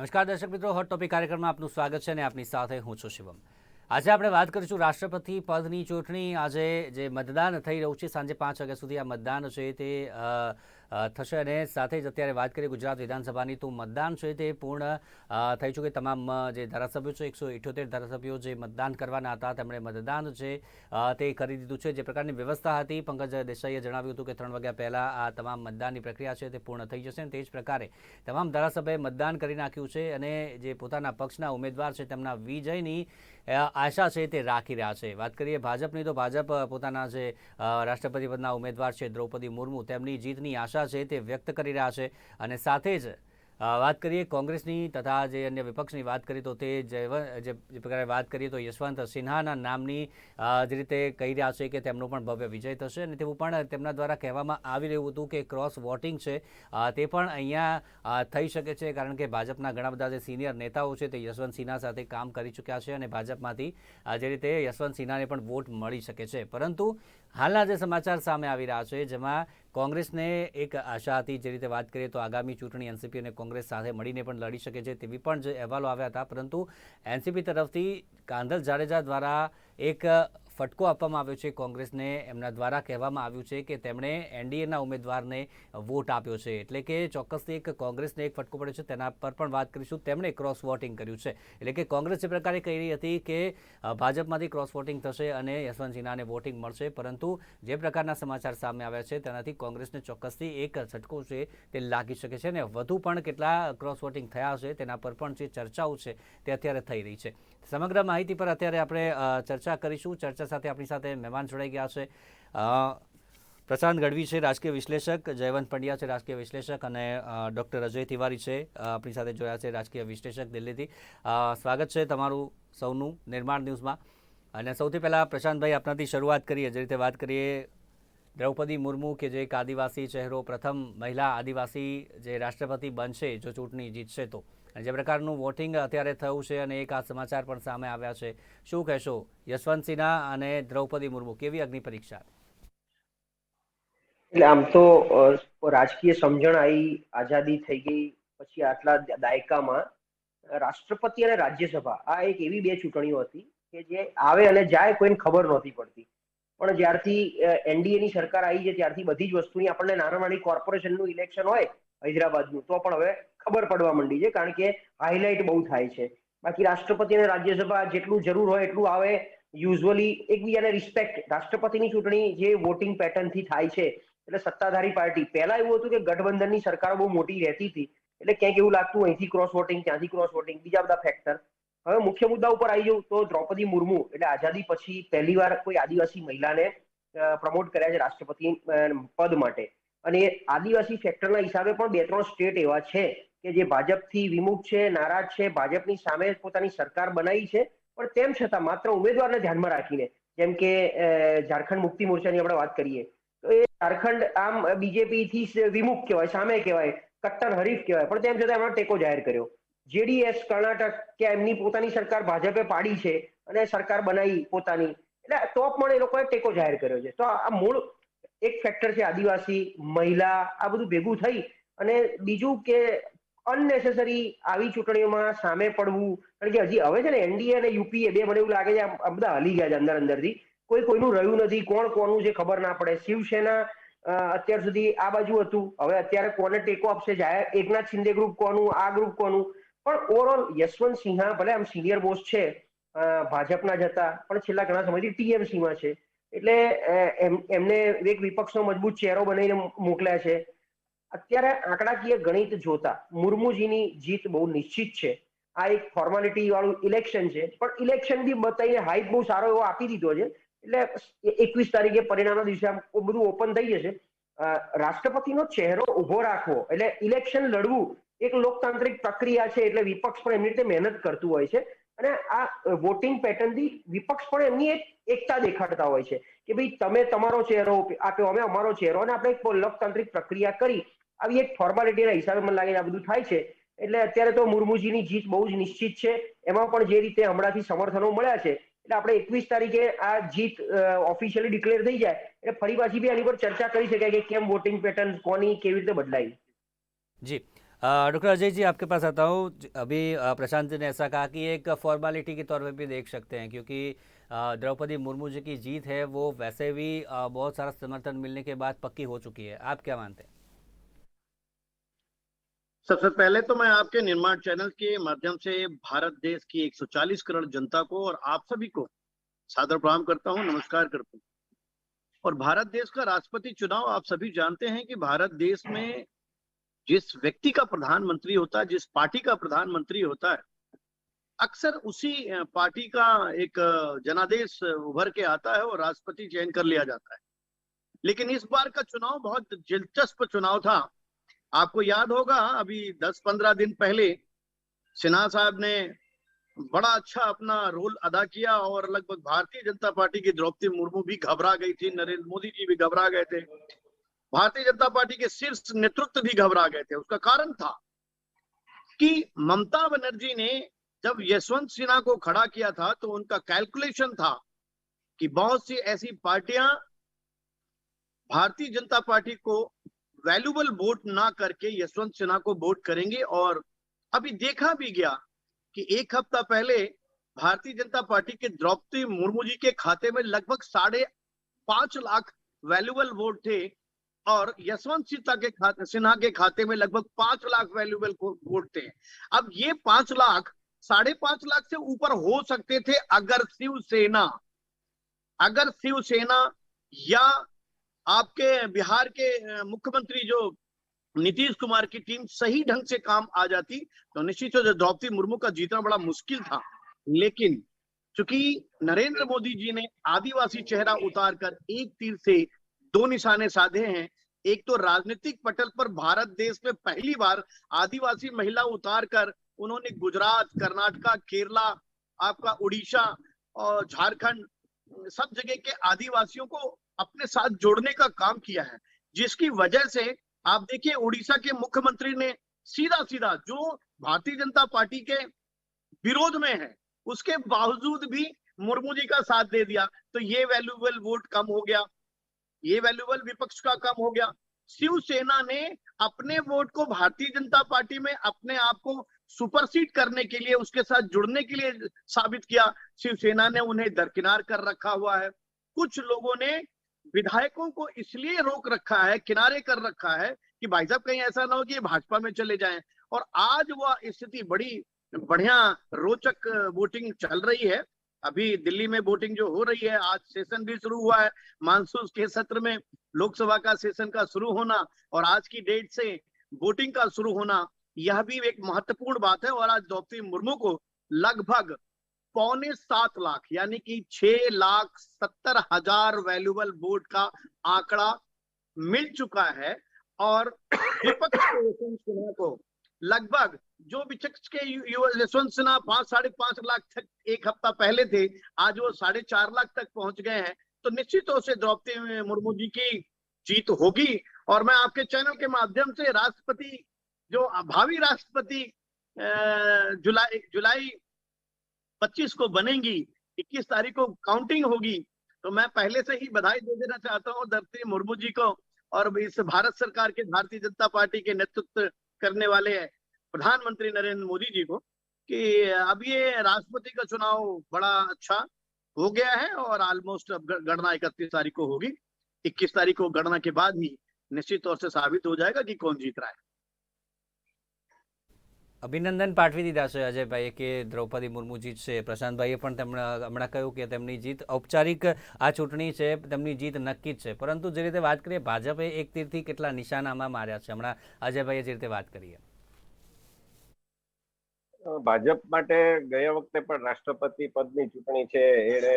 નમસ્કાર દર્શક મિત્રો, હોટ ટોપિક કાર્યક્રમમાં આપનું સ્વાગત છે અને આપની સાથે હું છું શિવમ. આજે આપણે વાત કરીશું રાષ્ટ્રપતિ પદની ચૂંટણી. આજે જે મતદાન થઈ રહ્યું છે સાંજે 5 વાગ્યા સુધી આ મતદાન છે તે થશે અને સાથે જ અત્યારે વાત કરીએ ગુજરાત વિધાનસભાની તો મતદાન છે તે પૂર્ણ થઈ ચૂકે. તમામ જે ધારાસભ્યો છે 178 ધારાસભ્યો જે મતદાન કરવાના હતા તેમણે મતદાન છે તે કરી દીધું છે. જે પ્રકારની વ્યવસ્થા હતી પંકજ દેસાઈએ જણાવ્યું હતું કે 3 વાગ્યા પહેલાં આ તમામ મતદાનની પ્રક્રિયા છે તે પૂર્ણ થઈ જશે અને તે જ પ્રકારે તમામ ધારાસભ્યોએ મતદાન કરી નાખ્યું છે અને જે પોતાના પક્ષના ઉમેદવાર છે તેમના વિજયની આશા છે તે રાખી રહ્યા છે. વાત કરીએ ભાજપની તો ભાજપ પોતાના જે રાષ્ટ્રપતિ પદના ઉમેદવાર છે દ્રૌપદી મુર્મુ તેમની જીતની આશા છે તે વ્યક્ત કરી રહ્યા છે અને સાથે જ વાત કરીએ કોંગ્રેસની તથા જે અન્ય વિપક્ષની વાત કરીએ તો તે જે પ્રકારે વાત કરીએ તો યશવંત સિન્હાના નામની જે રીતે કહી રહ્યા છે કે તેમનો પણ ભવ્ય વિજય થશે અને તેવું પણ તેમના દ્વારા કહેવામાં આવી રહ્યું હતું કે ક્રોસ વોટિંગ છે તે પણ અહીંયા થઈ શકે છે કારણ કે ભાજપના ઘણા બધા જે સિનિયર નેતાઓ છે તે યશવંત સિન્હા સાથે કામ કરી ચૂક્યા છે અને ભાજપમાંથી જે રીતે યશવંત સિન્હાને પણ વોટ મળી શકે છે. પરંતુ હાલના જે સમાચાર સામે આવી રહ્યા છે જેમાં કોંગ્રેસને એક આશા હતી, જે રીતે વાત કરીએ તો આગામી ચૂંટણી એનસીપી અને કોંગ્રેસ સાથે મળીને પણ લડી શકે છે તેવી પણ જે અહેવાલો આવ્યા હતા, પરંતુ એનસીપી તરફથી કાંધલ જાડેજા દ્વારા એક ફટકો આપવામાં આવ્યો છે કોંગ્રેસને. એમના દ્વારા કહેવામાં આવ્યું છે કે તેમણે એનડીએના ઉમેદવારને વોટ આપ્યો છે, એટલે કે ચોક્કસથી એક કોંગ્રેસને એક ફટકો પડ્યો છે. તેના પર પણ વાત કરીશું. તેમણે ક્રોસ વોટિંગ કર્યું છે, એટલે કે કોંગ્રેસ જે પ્રકારે કહી રહી હતી કે ભાજપમાંથી ક્રોસ વોટિંગ થશે અને યશવંત સિન્હાને વોટિંગ મળશે, પરંતુ જે પ્રકારના સમાચાર સામે આવ્યા છે તેનાથી કોંગ્રેસને ચોક્કસથી એક ઝટકો છે તે લાગી શકે છે અને વધુ પણ કેટલા ક્રોસ વોટિંગ થયા હશે તેના પર પણ જે ચર્ચાઓ છે તે અત્યારે થઈ રહી છે. સમગ્ર માહિતી પર અત્યારે આપણે ચર્ચા કરીશું. ચર્ચા સાથે આપણી સાથે મહેમાન જોડાઈ ગયા છે. પ્રશાંત ગઢવી છે રાજકીય વિશ્લેષક, જયવંત પંડ્યા છે રાજકીય વિશ્લેષક અને ડૉક્ટર અજય તિવારી છે આપણી સાથે જોયા છે રાજકીય વિશ્લેષક દિલ્હીથી. સ્વાગત છે તમારું સૌનું નિર્માણ ન્યૂઝમાં. અને સૌથી પહેલાં પ્રશાંતભાઈ આપણાથી શરૂઆત કરીએ. જે રીતે વાત કરીએ દ્રૌપદી મુર્મુ કે જે એક આદિવાસી ચહેરો, પ્રથમ મહિલા આદિવાસી જે રાષ્ટ્રપતિ બનશે જો ચૂંટણી જીતશે તો, અને જે પ્રકારનું વોટિંગ અત્યારે થયું છે અને એક આ સમાચાર પણ સામે આવ્યા છે, શું કહેશો? યશવંત સિન્હા અને દ્રૌપદી મુર્મુ કેવી અગ્નિ પરીક્ષા? એટલે આમ તો રાજકીય સમજણ આવી, આઝાદી થઈ ગઈ પછી આટલા દાયકામાં રાષ્ટ્રપતિ અને રાજ્યસભા આ એક એવી બે ચૂંટણીઓ હતી કે જે આવે અને જાય કોઈને ખબર નહોતી પડતી. પણ જ્યારથી એનડીએ ની સરકાર આવી છે ત્યારથી બધી જ વસ્તુની આપણને નાના નાની કોર્પોરેશનનું ઇલેક્શન હોય હૈદરાબાદનું તો પણ હવે ખબર પડવા માંડી છે, કારણ કે હાઇલાઇટ બહુ થાય છે. બાકી રાષ્ટ્રપતિ અને રાજ્યસભા જેટલું જરૂર હોય એટલું આવે. યુઝ્યુઅલી એકબીજાને રિસ્પેક્ટ, રાષ્ટ્રપતિની ચૂંટણી જે વોટિંગ પેટર્નથી થાય છે એટલે સત્તાધારી પાર્ટી, પહેલા એવું હતું કે ગઠબંધનની સરકારો બહુ મોટી રહેતી હતી એટલે ક્યાંક એવું લાગતું અહીંથી ક્રોસ વોટિંગ, ત્યાંથી ક્રોસ વોટિંગ, બીજા બધા ફેક્ટર. હવે મુખ્ય મુદ્દા ઉપર આવી જવું તો દ્રૌપદી મુર્મુ એટલે આઝાદી પછી પહેલી વાર કોઈ આદિવાસી મહિલાને પ્રમોટ કર્યા છે રાષ્ટ્રપતિ પદ માટે. અને એ આદિવાસી ફેક્ટરના હિસાબે પણ 2-3 સ્ટેટ એવા છે કે જે ભાજપથી વિમુખ છે, નારાજ છે, ભાજપની સામે પોતાની સરકાર બનાવી છે, પણ તેમ છતાં માત્ર ઉમેદવારને ધ્યાનમાં રાખીને, જેમ કે ઝારખંડ મુક્તિ મોરચાની આપણે વાત કરીએ તો એ ઝારખંડ આમ બીજેપી થી વિમુખ કહેવાય, સામે કહેવાય, કટ્ટર હરીફ કહેવાય, પણ તેમ છતાં એમણે ટેકો જાહેર કર્યો. જેડીએસ કર્ણાટક કે એમની પોતાની સરકાર ભાજપે પાડી છે અને સરકાર બનાવી પોતાની, એટલે તો પણ એ લોકોએ ટેકો જાહેર કર્યો છે. તો આ મૂળ એક ફેક્ટર છે આદિવાસી, મહિલા, આ બધું ભેગું થઈ અને બીજું કે અનનેસેસરી આવી ચૂંટણીઓમાં સામે પડવું, કારણ કે હજી હવે છે ને એનડીએ અને યુપીએ બે, મને એવું લાગે છે આ બધા હલી ગયા છે અંદર અંદરથી. કોઈનું રહ્યું નથી, કોણ કોનું છે ખબર ના પડે. શિવસેના અત્યાર સુધી આ બાજુ હતું, હવે અત્યારે કોને ટેકો આપશે, એકનાથ શિંદે ગ્રુપ કોનું, આ ગ્રુપ કોનું. પણ ઓવરઓલ યશવંત સિન્હા ભલે આમ સિનિયર મોસ્ટ છે ભાજપના જ હતા, પણ છેલ્લા ઘણા સમયથી ટીએમસીમાં છે, એટલે એમને એક વિપક્ષનો મજબૂત ચહેરો બનાવીને મોકલ્યા છે. અત્યારે આંકડાકીય ગણિત જોતા મુર્મુજીની જીત બહુ નિશ્ચિત છે. આ એક ફોર્માલિટી વાળું ઇલેક્શન છે, પણ ઇલેક્શન થી બતાવીને હાઈપ બહુ સારો એવો આપી દીધો છે. એટલે 21 તારીખે પરિણામના દિવસે આમ બધું ઓપન થઈ જશે. રાષ્ટ્રપતિનો ચહેરો ઉભો રાખવો એટલે ઇલેક્શન લડવું એક લોકતાંત્રિક પ્રક્રિયા છે, એટલે વિપક્ષ પણ એમની રીતે મહેનત કરતું હોય છે. અને આ વોટિંગ પેટર્નથી વિપક્ષ પણ એમની એક એકતા દેખાડતા હોય છે કે ભાઈ તમે તમારો ચહેરો આપ્યો, અમે અમારો ચહેરો, અને આપણે એક લોકતાંત્રિક પ્રક્રિયા કરી. આવી એક ફોર્માલિટીના હિસાબે મને લાગે છે આ બધું થાય છે. એટલે અત્યારે તો મુર્મુજીની જીત બહુ જ નિશ્ચિત છે. એમાં પણ જે રીતે હમણાંથી સમર્થનો મળ્યા છે એટલે આપણે 21 તારીખે આ જીત ઓફિશિયલી ડિક્લેર થઈ જાય એટલે ફરી પાછી બી આની પર ચર્ચા કરી શકાય કે કેમ વોટિંગ પેટર્ન કોની કેવી રીતે બદલાઈ. જી, डॉक्टर अजय जी, आपके पास आता हूँ। अभी प्रशांत जी ने ऐसा कहा कि एक फॉर्मेलिटी के तौर पे भी देख सकते हैं, क्योंकि द्रौपदी मुर्मू जी की जीत है वो वैसे भी बहुत सारा समर्थन मिलने के बाद पक्की हो चुकी है। आप क्या मानते हैं? सबसे पहले तो मैं आपके निर्माण चैनल के माध्यम से भारत देश की 140 करोड़ जनता को और आप सभी को सादर प्रणाम करता हूं, नमस्कार करता हूं। और भारत देश का राष्ट्रपति चुनाव आप सभी जानते हैं कि भारत देश में जिस व्यक्ति का प्रधानमंत्री होता है, जिस पार्टी का प्रधानमंत्री होता है, अक्सर उसी पार्टी का एक जनादेश उभर के आता है और राष्ट्रपति चयन कर लिया जाता है। लेकिन इस बार का चुनाव बहुत दिलचस्प चुनाव था। आपको याद होगा, अभी 10-15 दिन पहले सिन्हा साहब ने बड़ा अच्छा अपना रोल अदा किया और लगभग भारतीय जनता पार्टी की द्रौपदी मुर्मू भी घबरा गई थी, नरेंद्र मोदी जी भी घबरा गए थे, भारतीय जनता पार्टी के शीर्ष नेतृत्व भी घबरा गए थे। उसका कारण था कि ममता बनर्जी ने जब यशवंत सिन्हा को खड़ा किया था तो उनका कैलकुलेशन था कि बहुत सी ऐसी पार्टियां भारतीय जनता पार्टी को वैल्यूबल वोट ना करके यशवंत सिन्हा को वोट करेंगे। और अभी देखा भी गया कि एक हफ्ता पहले भारतीय जनता पार्टी के द्रौपदी मुर्मू जी के खाते में लगभग 5.5 लाख वैल्यूबल वोट थे और यशवंत सिन्हा के खाते में लगभग 5 लाख वैल्यूबल वोट थे। अब ये 5 लाख 5.5 लाख से ऊपर हो सकते थे अगर शिवसेना या आपके बिहार के मुख्यमंत्री जो नीतीश कुमार की टीम सही ढंग से काम आ जाती तो निश्चित तौर से द्रौपदी मुर्मू का जीतना बड़ा मुश्किल था। लेकिन चूंकि नरेंद्र मोदी जी ने आदिवासी चेहरा उतार कर एक तीर से दो निशाने साधे हैं। एक तो राजनीतिक पटल पर भारत देश में पहली बार आदिवासी महिला उतार कर उन्होंने गुजरात, कर्नाटका, केरला, आपका उड़ीसा और झारखंड सब जगह के आदिवासियों को अपने साथ जोड़ने का काम किया है, जिसकी वजह से आप देखिए उड़ीसा के मुख्यमंत्री ने सीधा सीधा जो भारतीय जनता पार्टी के विरोध में है उसके बावजूद भी मुर्मू जी का साथ दे दिया। तो ये वैल्यूबल वोट कम हो गया, ये वैल्यूबल विपक्ष का कम हो गया। शिवसेना ने अपने वोट को भारतीय जनता पार्टी में अपने आप को सुपरसीड करने के लिए, उसके साथ जुड़ने के लिए साबित किया। शिवसेना ने उन्हें दरकिनार कर रखा हुआ है। कुछ लोगों ने विधायकों को इसलिए रोक रखा है, किनारे कर रखा है कि भाई साहब कहीं ऐसा ना हो कि ये भाजपा में चले जाएं। और आज वह स्थिति बड़ी बढ़िया रोचक वोटिंग चल रही है। अभी दिल्ली में वोटिंग जो हो रही है, आज सेशन भी शुरू हुआ है, मानसून के सत्र में लोकसभा का सेशन का शुरू होना और आज की डेट से वोटिंग का शुरू होना, यह भी एक महत्वपूर्ण बात है। और आज द्रौपदी मुर्मू को लगभग 6.25 लाख यानी कि 6,70,000 वैल्यूबल वोट का आंकड़ा मिल चुका है। और विपक्ष के यशवंत सिन्हा को लगभग जो विपक्ष के यशवंत सिन्हा 5-5.5 लाख तक एक हफ्ता पहले थे, आज वो 4.5 लाख तक पहुंच गए हैं। तो निश्चित तौर से द्रौपदी मुर्मू जी की जीत होगी। और मैं आपके चैनल के माध्यम से राष्ट्रपति, जो भावी राष्ट्रपति जुलाई 25 को बनेंगी, 21 तारीख को काउंटिंग होगी, तो मैं पहले से ही बधाई दे देना चाहता हूँ द्रौपदी मुर्मू जी को और इस भारत सरकार के भारतीय जनता पार्टी के नेतृत्व करने वाले प्रधानमंत्री नरेंद्र मोदी जी को कि अब ये राष्ट्रपति का चुनाव बड़ा अच्छा हो गया है और ऑलमोस्ट अब गणना 31 तारीख को होगी। 21 तारीख को गणना के बाद ही निश्चित तौर से साबित हो जाएगा कि कौन जीत रहा है। અભિનંદન પાઠવી દીધા છે અજયભાઈએ કે દ્રૌપદી મુર્મુ જીતશે. પ્રશાંતભાઈએ પણ તેમણે હમણાં કહ્યું કે તેમની જીત ઔપચારિક આ ચૂંટણી છે, તેમની જીત નક્કી જ છે. પરંતુ જે રીતે વાત કરીએ, ભાજપે એક તીરથી કેટલા નિશાનામાં માર્યા છે, હમણાં અજયભાઈએ જે રીતે વાત કરી. ભાજપ માટે ગયા વખતે પણ રાષ્ટ્રપતિ પદની ચૂંટણી છે એને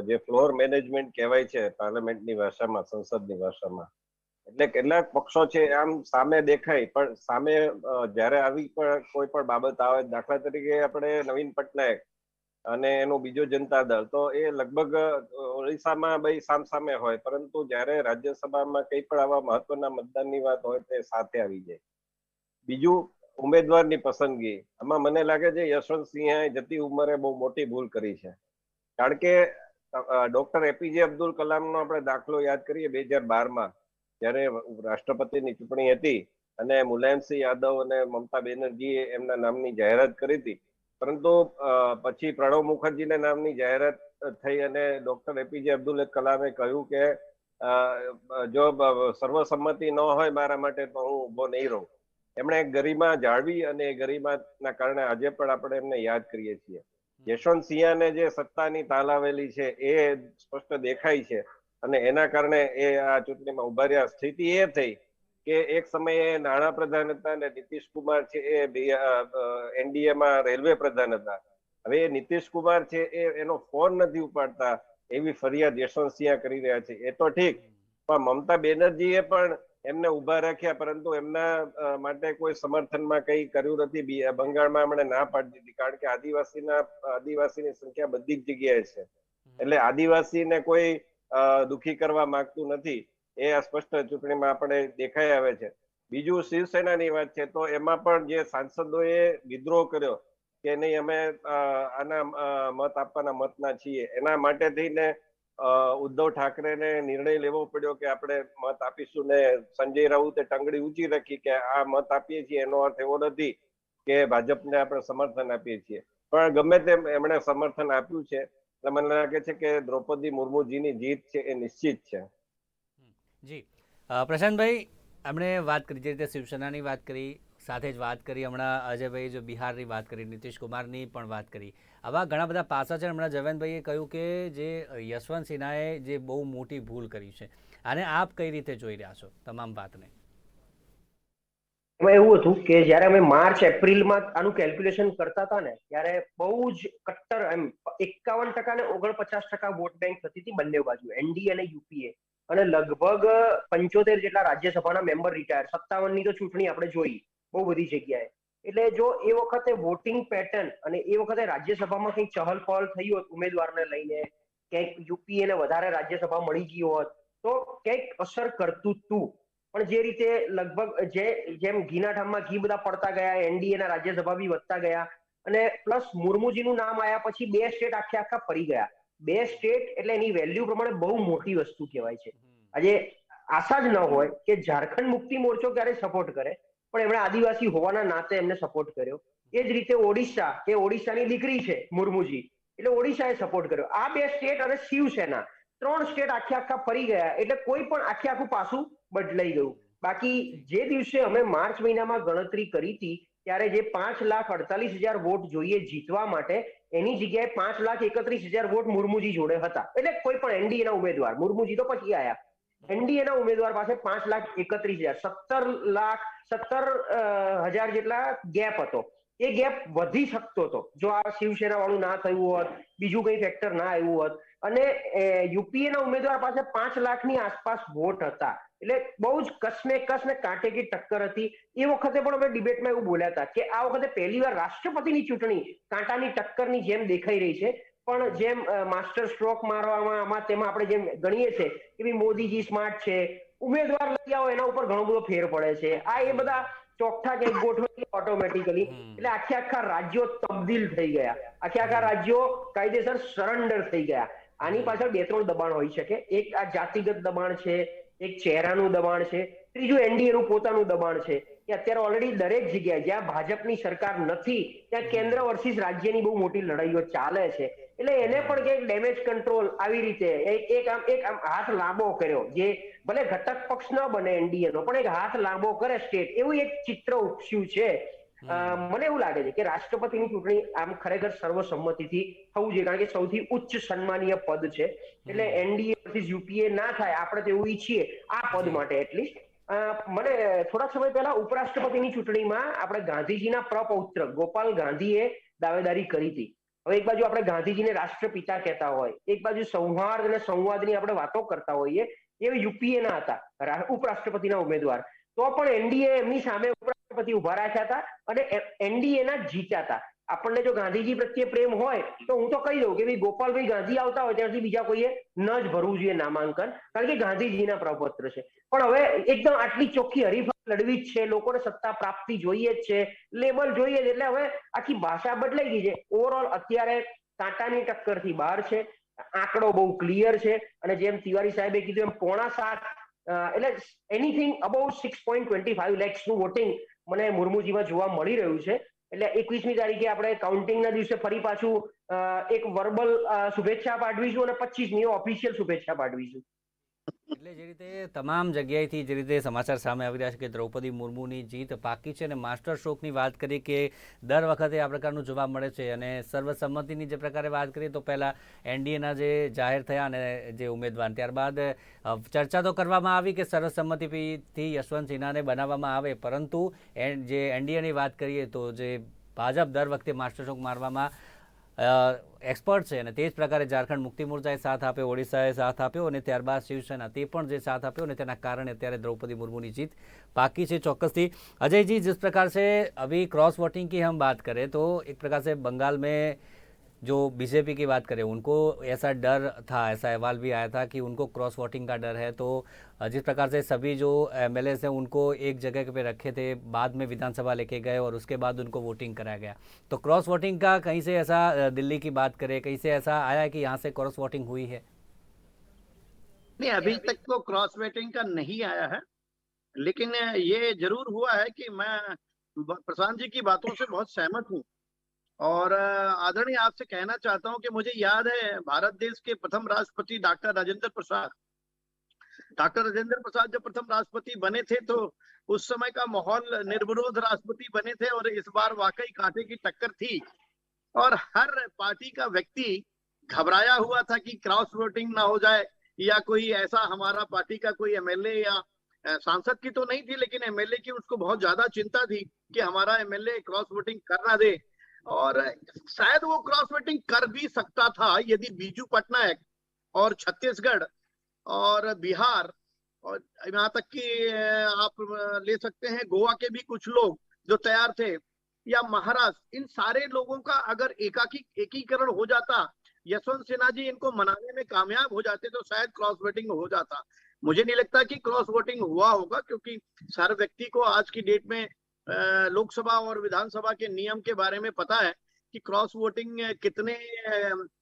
જે ફ્લોર મેનેજમેન્ટ કહેવાય છે પાર્લામેન્ટની ભાષામાં, સંસદની ભાષામાં, એટલે કેટલાક પક્ષો છે આમ સામે દેખાય પણ સામે જ્યારે આવી પણ કોઈ પણ બાબત આવે, દાખલા તરીકે આપણે નવીન પટનાયક અને એનું બીજો જનતા દળ, તો એ લગભગ ઓડિશામાં ભાઈ સામસામે હોય, પરંતુ જ્યારે રાજ્યસભામાં કંઈ પણ આવા મહત્વના મતદાનની વાત હોય તે સાથે આવી જાય. બીજું ઉમેદવારની પસંદગી, આમાં મને લાગે છે યશવંતસિંહે જતી ઉંમરે બહુ મોટી ભૂલ કરી છે. કારણ કે ડોક્ટર એપીજે અબ્દુલ કલામનો આપણે દાખલો યાદ કરીએ 2012માં જ્યારે રાષ્ટ્રપતિની ચૂંટણી હતી અને મુલાયમસિંહ યાદવ અને મમતા બેનર્જીએ એમના નામની જાહેરાત કરી હતી. પરંતુ પછી પ્રણવ મુખર્જીના નામની જાહેરાત થઈ અને ડોક્ટર એપીજે અબ્દુલ કલામે કહ્યું કે જો સર્વસંમતિ ન હોય મારા માટે તો હું ઉભો નહીં રહું. એમણે ગરિમા જાળવી અને એ ગરિમાના કારણે આજે પણ આપણે એમને યાદ કરીએ છીએ. યશવંત સિંહાને જે સત્તાની તાલાવેલી છે એ સ્પષ્ટ દેખાય છે અને એના કારણે એ આ ચૂંટણીમાં ઉભા રહ્યા. સ્થિતિ એ થઈ કે એક સમયે નાણાં પ્રધાન હતા અને નીતિશ કુમાર છે એ એનડીએમાં રેલવે પ્રધાન હતા. હવે નીતિશ કુમાર છે એનો ફોન નથી ઉપાડતા એવી ફરિયાદ યશવંતસિંહ કરી રહ્યા છે. એ તો ઠીક, પણ મમતા બેનર્જીએ પણ એમને ઉભા રાખ્યા પરંતુ એમના માટે કોઈ સમર્થનમાં કઈ કર્યું નથી. બંગાળમાં એમણે ના પાડી દીધી કારણ કે આદિવાસીની સંખ્યા બધી જ જગ્યાએ છે, એટલે આદિવાસીને કોઈ દુખી કરવા માંગતું નથી. એ સ્પષ્ટ ચૂંટણીમાં આપણે દેખાઈ આવે છે. બીજું શિવસેનાની વાત છે તો એમાં પણ જે સાંસદોએ વિદ્રોહ કર્યો કે નહીં અમે આના મત આપવાના મતના છીએ, એના માટે થઈને ઉદ્ધવ ઠાકરેને નિર્ણય લેવો પડ્યો કે આપણે મત આપીશું ને સંજય રાઉતે ટંગડી ઊંચી રાખી કે આ મત આપીએ છીએ એનો અર્થ એવો નથી કે ભાજપને આપણે સમર્થન આપીએ છીએ. પણ ગમે તેમ એમણે સમર્થન આપ્યું છે એટલે મને લાગે છે કે દ્રૌપદી મુર્મુજીની જીત છે એ નિશ્ચિત છે. જી પ્રશાંતભાઈ, એમણે વાત કરી જે રીતે શિવસેનાની વાત કરી, સાથે જ વાત કરી હમણાં અજયભાઈ જો બિહારની વાત કરી, નીતિશ કુમારની પણ વાત કરી. આવા ઘણા બધા પાસા છે. હમણાં જયવંતભાઈએ કહ્યું કે જે યશવંત સિન્હાએ જે બહુ મોટી ભૂલ કરી છે, આને આપ કઈ રીતે જોઈ રહ્યા છો તમામ વાતને? એમાં એવું હતું કે જયારે અમે માર્ચ એપ્રિલમાં આનું કેલ્ક્યુલેશન કરતા હતા ને ત્યારે બહુ જ કટ્ટર એમ 51% ને 49% વોટ બેંક થતી હતી બંને બાજુ, એનડીએ અને યુપીએ. અને લગભગ 75 જેટલા રાજ્યસભાના મેમ્બર રિટાયર. 57ની તો ચૂંટણી આપણે જોઈ બહુ બધી જગ્યાએ. એટલે જો એ વખતે વોટિંગ પેટર્ન અને એ વખતે રાજ્યસભામાં કંઈક ચહલ પહલ થઈ હોત ઉમેદવારને લઈને, ક્યાંક યુપીએ ને વધારે રાજ્યસભા મળી ગઈ હોત તો ક્યાંક અસર કરતું હતું. પણ જે રીતે લગભગ જેમ ઘીના ઠામમાં ઘી બધા પડતા ગયા, એનડીએ ના રાજ્યસભા બી વધતા ગયા અને પ્લસ મુર્મુજીનું નામ આવ્યા પછી 2 સ્ટેટ આખા ફરી ગયા. 2 સ્ટેટ એટલે એની વેલ્યુ પ્રમાણે બહુ મોટી વસ્તુ કહેવાય છે. આજે આશા જ ન હોય કે ઝારખંડ મુક્તિ મોરચો ક્યારે સપોર્ટ કરે, પણ એમણે આદિવાસી હોવાના નાતે એમને સપોર્ટ કર્યો. એ જ રીતે ઓડિશા, કે ઓડિશાની દીકરી છે મુર્મુજી, એટલે ઓડિશાએ સપોર્ટ કર્યો. આ 2 સ્ટેટ અને શિવસેના 3 સ્ટેટ આખા ફરી ગયા. એટલે કોઈ પણ આખું પાસું બદલાઈ ગયું. બાકી જે દિવસે અમે માર્ચ મહિનામાં ગણતરી કરી હતી ત્યારે જે 5,48,000 વોટ જોઈએ જીતવા માટે, એની જગ્યાએ 5,31,000 વોટ મુર્મુજી જોડે હતા. એટલે કોઈ પણ એનડીએ ના ઉમેદવાર, મુર્મુજી તો પછી આયા, એનડીએ ના ઉમેદવાર પાસે 5,31,000 17,000 જેટલા ગેપ હતો. એ ગેપ વધી શકતો હતો જો આ શિવસેના વાળું ના થયું હોત, બીજું કઈ ફેક્ટર ના આવ્યું હોત. અને યુપીએ ના ઉમેદવાર પાસે 5 લાખની આસપાસ વોટ હતા. એટલે બહુ જ કસમેકસ ને કાંટે કી ટક્કર હતી. એ વખતે પણ અમે ડિબેટમાં એવું બોલ્યા હતા કે આ વખતે પહેલીવાર રાષ્ટ્રપતિની ચૂંટણી કાંટાની ટક્કરની જેમ દેખાઈ રહી છે. પણ જેમ માસ્ટર સ્ટ્રોક મારવામાં તેમાં આપણે જેમ ગણીએ છીએ કે ભાઈ મોદીજી સ્માર્ટ છે, ઉમેદવાર લઈ આવો એના ઉપર ઘણો બધો ફેર પડે છે. આ એ બધા ચોખ્ઠા ક્યાંક ગોઠવાય ઓટોમેટિકલી. એટલે આખા રાજ્યો તબદીલ થઈ ગયા, આખા રાજ્યો કાયદેસર સરેન્ડર થઈ ગયા. આની પાછળ 2-3 દબાણ હોઈ શકે. એક આ જાતિગત દબાણ છે, એક ચહેરાનું દબાણ છે, ત્રીજું એનડીએ નું પોતાનું દબાણ છે કે અત્યારે ઓલરેડી દરેક જગ્યાએ જ્યાં ભાજપની સરકાર નથી ત્યાં કેન્દ્ર વર્સિસ રાજ્યની બહુ મોટી લડાઈઓ ચાલે છે. એટલે એને પણ કંઈક ડેમેજ કંટ્રોલ આવી રીતે એક આમ હાથ લાંબો કર્યો, જે ભલે ઘટક પક્ષ ન બને એનડીએ નો, પણ એક હાથ લાંબો કરે સ્ટેટ, એવું એક ચિત્ર ઉપસ્યું છે. મને એવું લાગે છે કે રાષ્ટ્રપતિની ચૂંટણી આમ ખરેખર સર્વસંમતિથી થવું જોઈએ, કારણ કે સૌથી ઉચ્ચ સન્માનીય પદ છે. એટલે એનડીએ વર્સિસ યુપીએ ના થાય, આપણે તો એવું ઈચ્છીએ આ પદ માટે એટલીસ્ટ. મને થોડા સમય પહેલા ઉપરાષ્ટ્રપતિની ચૂંટણીમાં આપણે ગાંધીજીના પ્રપૌત્ર ગોપાલ ગાંધીએ દાવેદારી કરી હતી. હવે એક બાજુ આપણે ગાંધીજીને રાષ્ટ્રપિતા કહેતા હોય, એક બાજુ સૌહાર્દ અને સંવાદની આપણે વાતો કરતા હોઈએ, એ યુપીએ ના હતા ઉપરાષ્ટ્રપતિના ઉમેદવાર. તો પણ એનડીએ એમની સામે ઉપરાષ્ટ્રપતિ ઉભા રાખ્યા હતા અને એનડીએ ના જીત્યા હતા. આપણને જો ગાંધીજી પ્રત્યે પ્રેમ હોય તો હું તો કહી દઉં કે ભાઈ ગોપાલભાઈ ગાંધી આવતા હોય ત્યારથી બીજા કોઈએ ન જ ભરવું જોઈએ નામાંકન, કારણ કે ગાંધીજીના પ્રપૌત્ર છે. પણ હવે એકદમ આટલી ચોખ્ખી હરીફાઈ લડવી જ છે, લોકોને સત્તા પ્રાપ્તિ જોઈએ જ છે, લેબલ જોઈએ જ, એટલે હવે આખી ભાષા બદલાઈ ગઈ છે. ઓવરઓલ અત્યારે કાંટાની ટક્કરથી બહાર છે. આંકડો બહુ ક્લિયર છે અને જેમ તિવારી સાહેબે કીધું એમ 6.5 એટલે એનીથિંગ અબાઉટ 6.25 lakhsનું વોટિંગ મને મુર્મુજીમાં જોવા મળી રહ્યું છે. એટલે 21મી તારીખે આપણે કાઉન્ટિંગના દિવસે ફરી પાછું એક વર્બલ શુભેચ્છા પાઠવીશું અને 25મી ઓફિશિયલ શુભેચ્છા પાઠવીશું. એટલે જે રીતે તમામ જગ્યાએથી જે રીતે સમાચાર સામે આવી રહ્યા છે કે દ્રૌપદી મુર્મુની જીત પાકી છે, અને માસ્ટર સ્ટ્રોકની વાત કરીએ કે દર વખતે આ પ્રકારનું જોવા મળે છે, અને સર્વસંમતિની જે પ્રકારે વાત કરીએ તો પહેલાં એનડીએના જે જાહેર થયા અને જે ઉમેદવાર, ત્યારબાદ ચર્ચા તો કરવામાં આવી કે સર્વસંમતિથી યશવંત સિન્હાને બનાવવામાં આવે, પરંતુ જે એનડીએની વાત કરીએ તો જે ભાજપ દર વખતે માસ્ટર સ્ટ્રોક મારવામાં એક્સપર્ટ છે, અને તે જ પ્રકારે ઝારખંડ મુક્તિ મોરચાએ સાથ આપ્યો, ઓડિશાએ સાથ આપ્યો, અને ત્યારબાદ શિવસેના તે પણ જે साथ आप्यो, તેના કારણે અત્યારે द्रौपदी मुर्मू की जीत बाकी है चौक्कसથી। अजय जी, जिस प्रकार से अभी क्रॉस वोटिंग की हम बात करें तो एक प्रकार से बंगाल में जो बीजेपी की बात करें उनको ऐसा डर था, ऐसा अहवाल भी आया था कि उनको क्रॉस वोटिंग का डर है, तो जिस प्रकार से सभी जो एमएलएस हैं उनको एक जगह पे रखे थे, बाद में विधानसभा लेके गए और उसके बाद उनको वोटिंग कराया गया, तो क्रॉस वोटिंग का कहीं से ऐसा दिल्ली की बात करें, कहीं से ऐसा आया है कि यहाँ से क्रॉस वोटिंग हुई है? नहीं, अभी तक तो क्रॉस वेटिंग का नहीं आया है, लेकिन ये जरूर हुआ है कि मैं प्रशांत जी की बातों से बहुत सहमत हूँ। और आदरणीय आपसे कहना चाहता हूं कि मुझे याद है भारत देश के प्रथम राष्ट्रपति डॉक्टर राजेंद्र प्रसाद जब प्रथम राष्ट्रपति बने थे तो उस समय का माहौल निर्विरोध राष्ट्रपति बने थे, और इस बार वाकई कांटे की टक्कर थी और हर पार्टी का व्यक्ति घबराया हुआ था कि क्रॉस वोटिंग ना हो जाए, या कोई ऐसा हमारा पार्टी का कोई एमएलए या सांसद की तो नहीं थी, लेकिन एमएलए की उसको बहुत ज्यादा चिंता थी कि हमारा एमएलए क्रॉस वोटिंग कर ना दे। और शायद वो क्रॉस वोटिंग कर भी सकता था यदि बीजू पटनायक और छत्तीसगढ़ और बिहार और यहाँ तक कि आप ले सकते हैं गोवा के भी कुछ लोग जो तैयार थे, या महाराष्ट्र, इन सारे लोगों का अगर एकीकरण हो जाता, यशवंत सिन्हा जी इनको मनाने में कामयाब हो जाते, तो शायद क्रॉस वोटिंग हो जाता। मुझे नहीं लगता कि क्रॉस वोटिंग हुआ होगा, क्योंकि हर व्यक्ति को आज की डेट में लोकसभा और विधानसभा के नियम के बारे में पता है कि क्रॉस वोटिंग कितने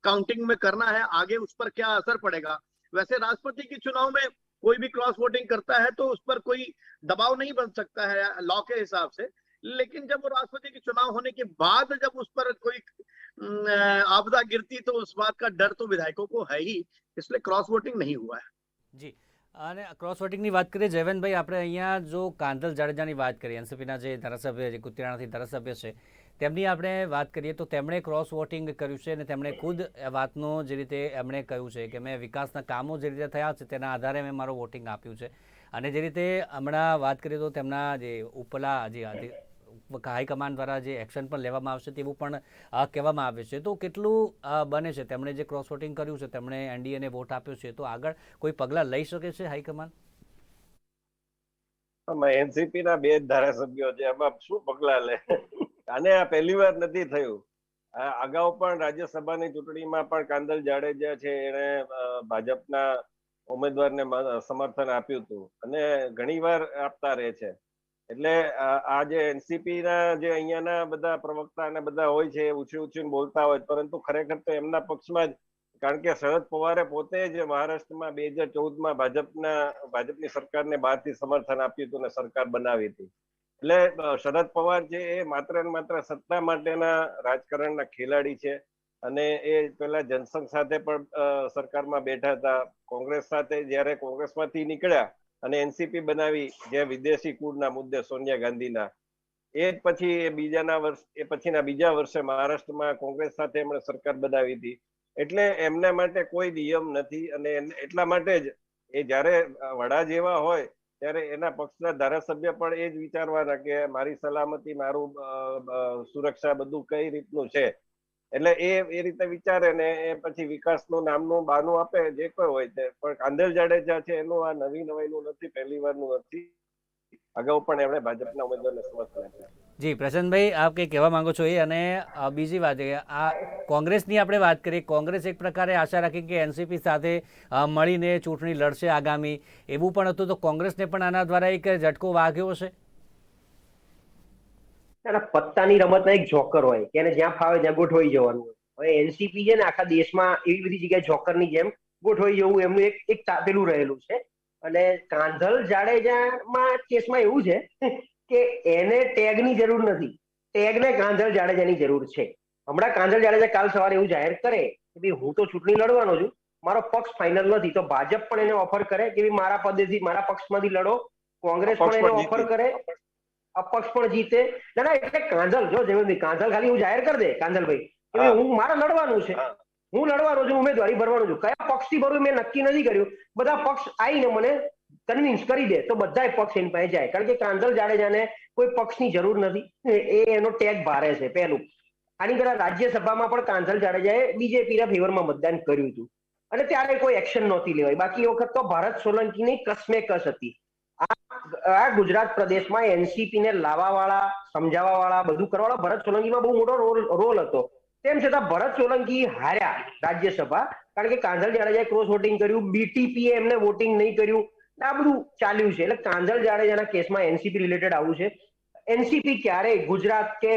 काउंटिंग में करना है, आगे उस पर क्या असर पड़ेगा। वैसे राष्ट्रपति के चुनाव में कोई भी क्रॉस वोटिंग करता है तो उस पर कोई दबाव नहीं बन सकता है लॉ के हिसाब से, लेकिन जब वो राष्ट्रपति के चुनाव होने के बाद जब उस पर कोई आपदा गिरती तो उस बात का डर तो विधायकों को है ही, इसलिए क्रॉस वोटिंग नहीं हुआ है। जी, અને ક્રોસ વોટિંગની વાત કરીએ જયવંતભાઈ, આપણે અહીંયા જો કાંધલ જાડેજાની વાત કરીએ, એનસીપીના જે ધારાસભ્ય, જે કુતિયાણાથી ધારાસભ્ય છે, તેમની આપણે વાત કરીએ તો તેમણે ક્રોસ વોટિંગ કર્યું છે, અને તેમણે ખુદ વાતનો જે રીતે એમણે કહ્યું છે કે મેં વિકાસના કામો જે રીતે થયા છે તેના આધારે મેં મારું વોટિંગ આપ્યું છે, અને જે રીતે હમણાં વાત કરીએ તો તેમના જે ઉપલા જે હાઈકમાન્ડ દ્વારા જે એક્શન પણ લેવામાં આવશે તેવું પણ કહેવામાં આવે છે, તો કેટલું બને છે તેમણે જે ક્રોસ વોટિંગ કર્યું છે, તેમણે એનડીએને વોટ આપ્યો છે, તો આગળ કોઈ પગલાં લઈ શકે છે હાઈકમાન્ડ? એનસીપી ના બે ધારાસભ્યો છે, એમાં શું પગલા લે? અને આ પહેલી વાર નથી થયું, અગાઉ પણ રાજ્યસભાની ચૂંટણીમાં પણ કાંધલ જાડેજા છે એને ભાજપના ઉમેદવારને સમર્થન આપ્યું હતું, અને ઘણી વાર આપતા રહે છે। એટલે આ જે એનસીપી ના જે અહીંયાના બધા પ્રવક્તા અને બધા હોય છે ઊંચી ઊંચી બોલતા હોય, પરંતુ ખરેખર તો એમના પક્ષમાં જ, કારણ કે શરદ પવારે પોતે જ મહારાષ્ટ્રમાં 2014માં ભાજપની સરકારને બહારથી સમર્થન આપ્યું હતું અને સરકાર બનાવી હતી। એટલે શરદ પવાર છે એ માત્ર ને માત્ર સત્તા માટેના રાજકારણના ખેલાડી છે, અને એ પેલા જનસંઘ સાથે પણ સરકારમાં બેઠા હતા, કોંગ્રેસ સાથે જ્યારે કોંગ્રેસમાંથી નીકળ્યા અને એનસીપી બનાવી, જે વિદેશી કૂળના મુદ્દે સોનિયા ગાંધીના, એ પછી પછીના બીજા વર્ષે મહારાષ્ટ્રમાં કોંગ્રેસ સાથે એમણે સરકાર બનાવી હતી। એટલે એમના માટે કોઈ નિયમ નથી, અને એટલા માટે જ એ જ્યારે વડા જેવા હોય ત્યારે એના પક્ષના ધારાસભ્ય પણ એ જ વિચારવાના કે મારી સલામતી, મારું સુરક્ષા બધું કઈ રીતનું છે, એટલે એ રીતે વિચારે ને એ પછી વિકાસનું નામનું બહાનું આપે જે કોઈ હોય તે। પણ કાંધલ જાડેજા છે એનું આ નવાઈનું નથી, પહેલી વારનું નથી, અગાઉ પણ એમણે ભાજપના ઉમેદવારને સમર્થન આપ્યું। જી પ્રશાંતભાઈ, આપ કંઈ કહેવા માંગો છો એ? અને બીજી વાત એ આ કોંગ્રેસની આપણે વાત કરીએ, કોંગ્રેસ એક પ્રકારે આશા રાખી કે એનસીપી સાથે મળીને ચૂંટણી લડશે આગામી, એવું પણ હતું, તો કોંગ્રેસને પણ આના દ્વારા એક ઝટકો વાગ્યો છે? પત્તાની રમતના એક જોકર હોય કે એને જ્યાં ફાવે ત્યાં ગોઠવાઈ જવાનું હોય। હવે એનસીપી છે ને આખા દેશમાં એવી બધી જગ્યાએ જોકરની જેમ ગોઠવાઈ જવું એમનું એક પેલું રહેલું છે, અને કાંધલ જાડેજામાં કેસમાં એવું છે કે એને ટેગની જરૂર નથી, ટેગને કાંધલ જાડેજાની જરૂર છે. હમણાં કાંધલ જાડેજા કાલ સવારે એવું જાહેર કરે કે ભાઈ હું તો ચૂંટણી લડવાનો છું, મારો પક્ષ ફાઇનલ નથી, તો ભાજપ પણ એને ઓફર કરે કે ભાઈ મારા પદેથી મારા પક્ષમાંથી લડો, કોંગ્રેસ પણ એને ઓફર કરે, અપક્ષ પણ જીતે. ના ના, એટલે કાંધલ જો જેવું કાંધલ ખાલી હું જાહેર કરી દે કાંધલભાઈ કે ભાઈ હું મારે લડવાનું છે, હું લડવાનો છું, ઉમેદવારી ભરવાનું છું, કયા પક્ષથી ભરવું મેં નક્કી નથી કર્યું, બધા પક્ષ આવીને મને કન્વિન્સ કરી દે તો બધા પક્ષ એની પાસે જાય. કારણ કે કાંધલ જાડેજાને કોઈ પક્ષની જરૂર નથી, એ એનો ટેગ ભારે છે પહેલું. આની પહેલા રાજ્યસભામાં પણ કાંધલ જાડેજાએ બીજેપીના ફેવરમાં મતદાન કર્યું હતું અને ત્યારે કોઈ એક્શન નહોતી લેવાય. બાકી એ વખત તો ભારત સોલંકીની કસમેકસ હતી. આ ગુજરાત પ્રદેશમાં એનસીપી ને લાવવા વાળા, સમજાવવા વાળા, બધું કરવા વાળા ભરત સોલંકીમાં બહુ મોટો રોલ હતો. તેમ છતાં ભરત સોલંકી હાર્યા રાજ્યસભા, કારણ કે કાંધલ જાડેજાએ ક્રોસ વોટિંગ કર્યું, બીટીપીએ એમને વોટિંગ નહીં કર્યું, આ બધું ચાલ્યું છે. એટલે કાંધલ જાડેજાના કેસમાં એનસીપી રિલેટેડ આવું છે. એનસીપી ક્યારેય ગુજરાત કે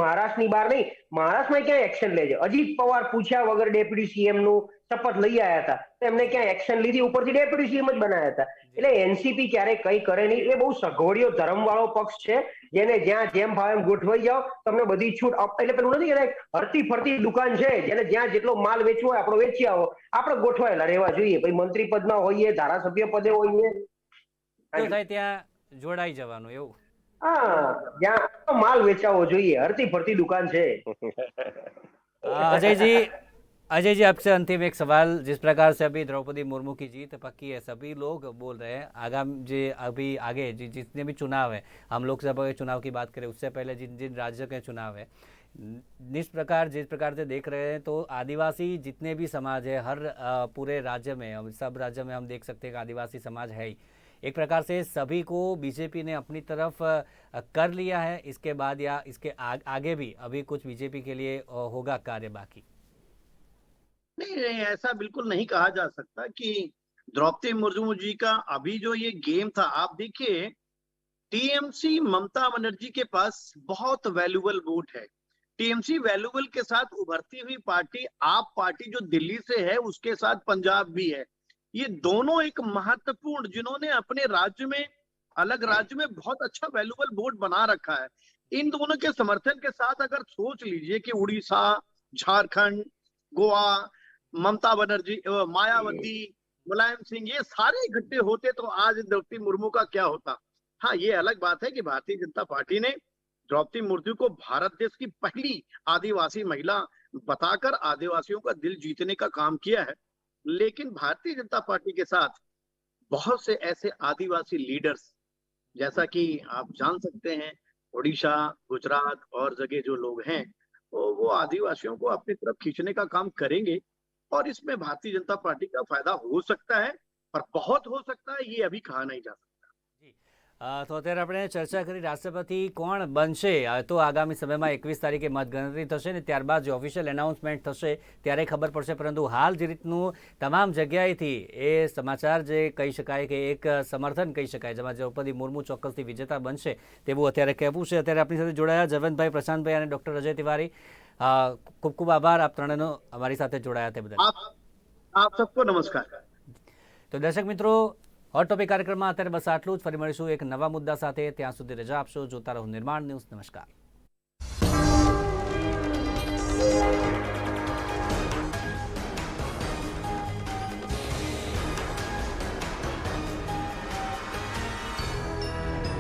મહારાષ્ટ્રની બહાર નહીં, મહારાષ્ટ્રમાં ક્યાંય એક્શન લે છે. અજીત પવાર પૂછ્યા વગર ડેપ્યુટી સીએમ નું શપથ લઈ આવ્યા હતા, એમને ક્યાંય એક્શન લીધી, ઉપરથી ડેપ્યુટી સીએમ જ બનાવ્યા હતા. એટલે એનસીપી ક્યારેય કઈ કરે નહીં. એ બહુ સઘોડિયો ધર્મ વાળો પક્ષ છે, જેને જ્યાં જેમ ભાવે એમ ગોઠવાઈ જાઓ, તમને બધી છૂટ. એટલે પેલું નથી કે હરતી ફરતી દુકાન છે, જેને જ્યાં જેટલો માલ વેચવો હોય આપણો વેચી આવો, આપણે ગોઠવાયેલા રહેવા જોઈએ. પછી મંત્રી પદમાં હોઈએ, ધારાસભ્ય પદે હોઈએ, ત્યાં જોડાઈ જવાનું એવું. हाँ, यहाँ माल बेचाओ જોઈએ, हरती फरती दुकान છે. अजय जी आपसे अंतिम एक सवाल, जिस प्रकार से अभी द्रौपदी मुर्मू की जीत पक्की है, सभी लोग बोल रहे हैं आगाम जो अभी आगे जितने भी चुनाव है, हम लोकसभा के चुनाव की बात करें उससे पहले जिन जिन राज्यों के चुनाव है, जिस प्रकार से देख रहे हैं तो आदिवासी जितने भी समाज है हर पूरे राज्य में, सब राज्य में हम देख सकते हैं कि आदिवासी समाज है ही. एक प्रकार से सभी को बीजेपी ने अपनी तरफ कर लिया है. इसके बाद या इसके आगे भी अभी कुछ बीजेपी के लिए होगा कार्य बाकी? नहीं, ऐसा बिल्कुल नहीं कहा जा सकता कि द्रौपदी मुर्मू जी का अभी जो ये गेम था, आप देखिए टीएमसी ममता बनर्जी के पास बहुत वैल्यूबल वोट है. टीएमसी वैल्यूबल के साथ उभरती हुई पार्टी आप पार्टी जो दिल्ली से है, उसके साथ पंजाब भी है. ये दोनों एक महत्वपूर्ण, जिन्होंने अपने राज्य में, अलग राज्य में बहुत अच्छा वैल्यूबल वोट बना रखा है, इन दोनों के समर्थन के साथ अगर सोच लीजिए कि उड़ीसा, झारखंड, गोवा, ममता बनर्जी, मायावती, मुलायम सिंह, ये सारे इकट्ठे होते तो आज द्रौपदी मुर्मू का क्या होता. हाँ, ये अलग बात है कि भारतीय जनता पार्टी ने द्रौपदी मुर्मू को भारत देश की पहली आदिवासी महिला बताकर आदिवासियों का दिल जीतने का काम किया है. लेकिन भारतीय जनता पार्टी के साथ बहुत से ऐसे आदिवासी लीडर्स, जैसा कि आप जान सकते हैं, उड़ीसा, गुजरात और जगह जो लोग हैं, वो आदिवासियों को अपनी तरफ खींचने का काम करेंगे और इसमें भारतीय जनता पार्टी का फायदा हो सकता है, पर बहुत हो सकता है, ये अभी कहा नहीं जा सकता. તો અત્યારે આપણે ચર્ચા કરી રાષ્ટ્રપતિ કોણ બનશે. તો આગામી સમયમાં 21 તારીખે મતગણતરી થશે ને ત્યારબાદ જે ઓફિશિયલ એનાઉન્સમેન્ટ થશે ત્યારે ખબર પડશે. પરંતુ હાલ જે રીતનું તમામ જગ્યાએથી એ સમાચાર જે કહી શકાય કે એક સમર્થન કહી શકાય, જેમાં દ્રૌપદી મુર્મુ ચોક્કસથી વિજેતા બનશે તેવું અત્યારે કહેવું છે. અત્યારે આપણી સાથે જોડાયા જયવંતભાઈ, પ્રશાંતભાઈ અને ડૉક્ટર અજય તિવારી. ખૂબ ખૂબ આભાર આપ ત્રણેયનો અમારી સાથે જોડાયા તે બદલ. આપ સબકો નમસ્કાર. તો દર્શક મિત્રો, હોટ ટોપિક કાર્યક્રમમાં અત્યારે બસ આટલું જ. ફરી મળીશું એક નવા મુદ્દા સાથે. ત્યાં સુધી રજા આપશો. જોતા રહો નિર્માણ ન્યૂઝ. નમસ્કાર.